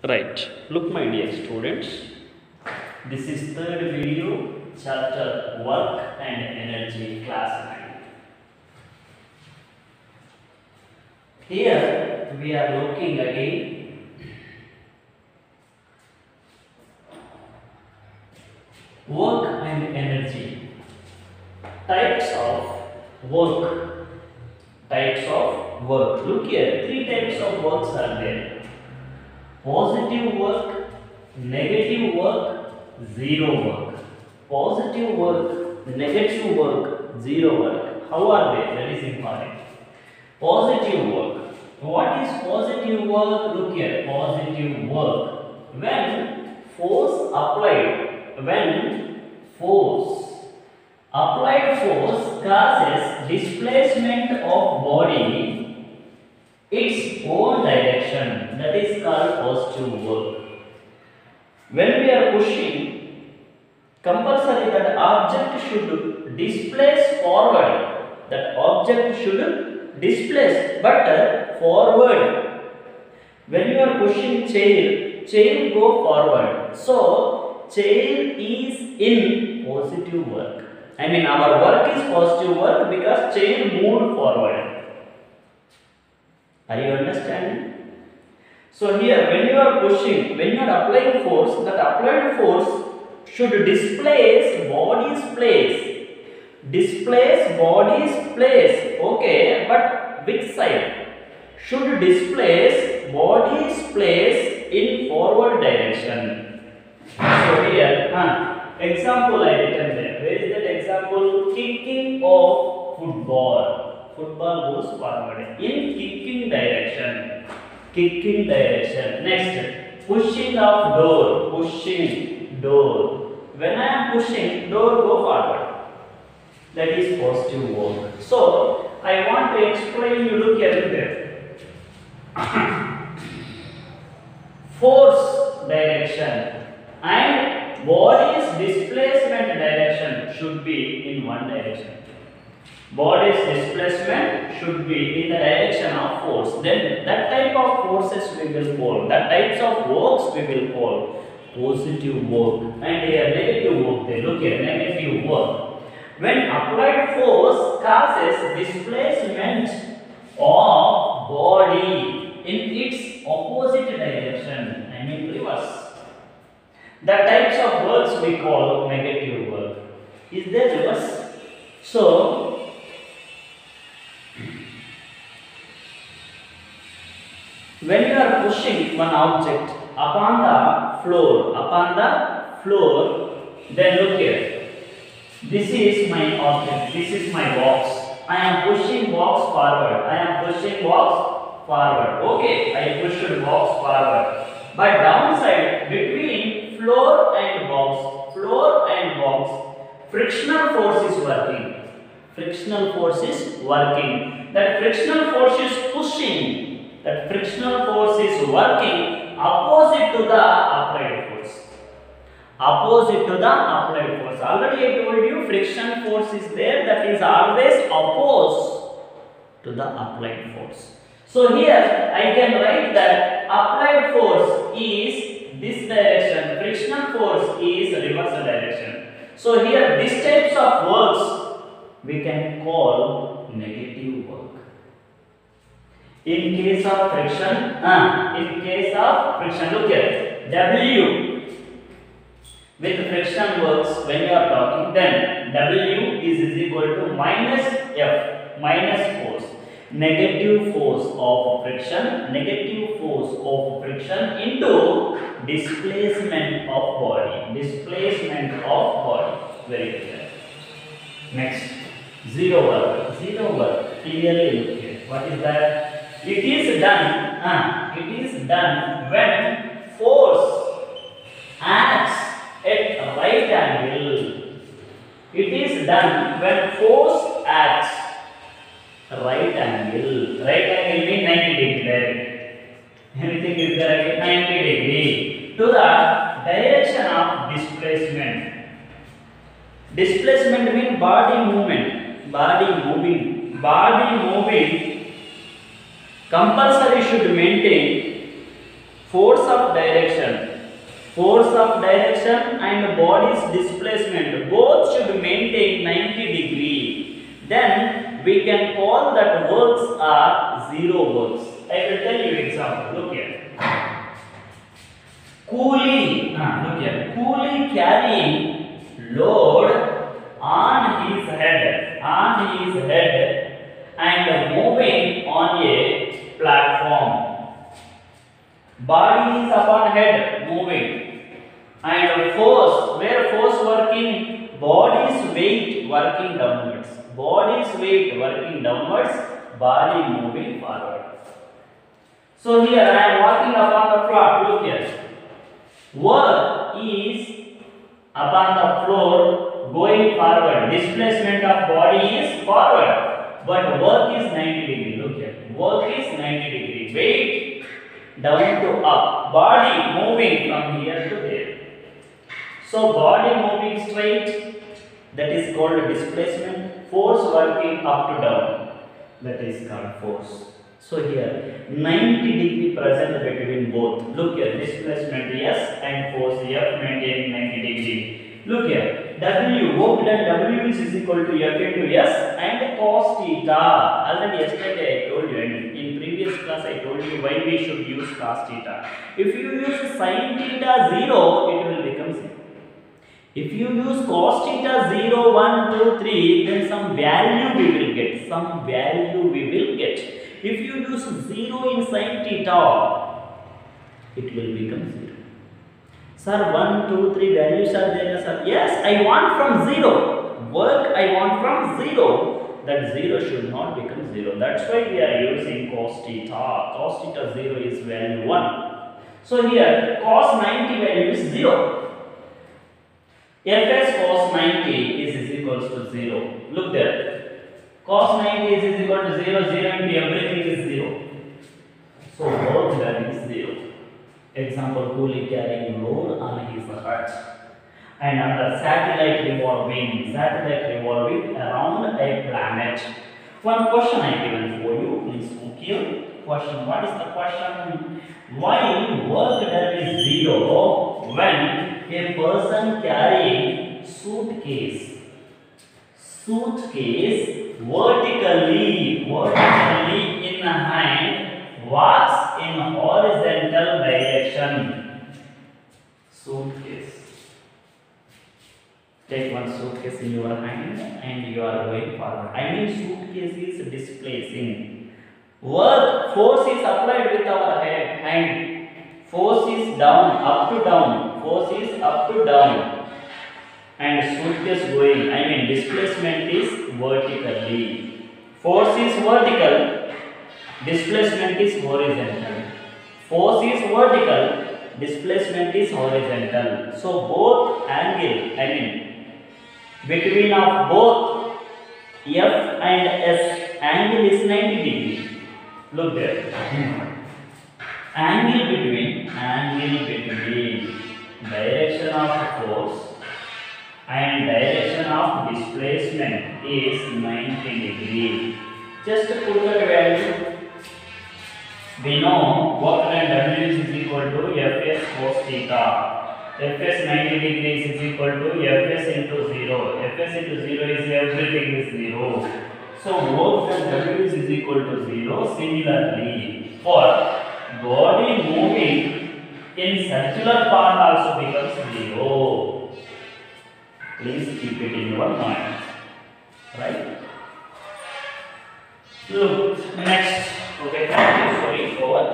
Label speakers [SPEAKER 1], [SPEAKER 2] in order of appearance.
[SPEAKER 1] Right. Look, my dear students, this is third video, chapter Work and Energy, class 9. Here we are looking again work and energy. Types of work. Types of work. Look here, three types of works are there. Positive work, negative work, zero work. Positive work, negative work, zero work. How are they? That is important. Positive work. What is positive work? Look here. Positive work. When force applied, applied force causes displacement of body its own direction, that is called positive work. When we are pushing, compulsory that object should displace forward. That object should displace, but forward. When you are pushing chair go forward. So chair is in positive work. I mean our work is positive work because chair moved forward. Are you understanding? So here when you are pushing, when you are applying force, that applied force should displace body's place. Displace body's place. Okay, but which side? Should displace body's place in forward direction. So here, example I written there. Where is that example? Kicking of football. Football goes forward in kicking direction. Kicking direction. Next, pushing of door. Pushing door. When I am pushing, door go forward. That is positive work. So I want to explain you. Look at there. Force direction and body's displacement direction should be in one direction. Body's displacement should be in the direction of force. Then that type of forces we will call, that types of works we will call positive work. And here negative work. They look at negative work. When applied force causes displacement of body in its opposite direction, I mean reverse. The types of works we call negative work. Is there reverse? So when you are pushing one object upon the floor, then look here. This is my object, this is my box. I am pushing box forward. Okay, I pushed box forward. But downside, between floor and box, frictional force is working. Frictional force is working. That frictional force is pushing. That frictional force is working opposite to the applied force. Opposite to the applied force. Already I told you friction force is there, that is always opposed to the applied force. So here I can write that applied force is this direction, frictional force is reverse direction. So here these types of works we can call negative work. In case of friction, look here, W with friction works when you are talking, then W is equal to minus F, minus force. Negative force of friction into displacement of body. Very clear. Next, zero work. Clearly look here. What is that? It is done when force acts at right angle. It is done when force acts right angle. Right angle means 90 degree. Anything is there 90 degree to the direction of displacement. Displacement means body movement. Body moving compulsory should maintain force of direction and body's displacement both should maintain 90 degree, then we can call that works are zero works. I will tell you example. Look here. Coolie carrying load on his head and moving on a platform. Body is upon head moving, and force, where force working? Body's weight working downwards. Body moving forward. So here I am walking upon the floor. Look here. Work is upon the floor going forward. Displacement of body is forward, but work is 90 degree. Look here. Work is 90 degree. Weight down to up. Body moving from here to there. So body moving straight, that is called displacement. Force working up to down, that is called force. So here 90 degree present between both. Look here, displacement S and force F maintaining 90 degree. Look here, W, work done W is equal to F into S and cos theta. Already yesterday I told you, and in previous class I told you why we should use cos theta. If you use sin theta 0, it will become 0. If you use cos theta 0, 1, 2, 3, then some value we will get. If you use 0 in sin theta, it will become 0. Sir, 1, 2, 3 values are there, sir. Yes, I want from 0. Work I want from 0. That 0 should not become 0. That's why we are using cos theta. Cos theta 0 is value 1. So here cos 90 value is 0. Fs cos 90 is equals to 0. Look there. Cos 90 is equal to 0, 0 into everything is 0. So work done is 0. Example, coolie carrying load on his head. And another satellite revolving around a planet. One question I given for you. Please look here. Question. What is the question? Why work done is 0 when a person carrying suitcase vertically in a hand walks in horizontal direction? Suitcase. Take one suitcase in your hand and you are going forward. I mean, suitcase is displacing. Work, force is applied with our hand. Force is down, up to down. Force is up to down. And suitcase going. I mean, displacement is vertically. Force is vertical. Displacement is horizontal. Force is vertical. Displacement is horizontal. So both angle, I mean, between of both F and S, angle is 90 degree. Look there. Angle between direction of force and direction of displacement is 90 degree. Just put the value. We know work done W is equal to Fs cos theta. Fs 90 degrees is equal to Fs into 0. Fs into 0 is everything is 0. So work done W is equal to 0. Similarly, for body moving in circular path also becomes 0. Please keep it in your mind. Right? Look, next. Okay, thank you. Sorry, over.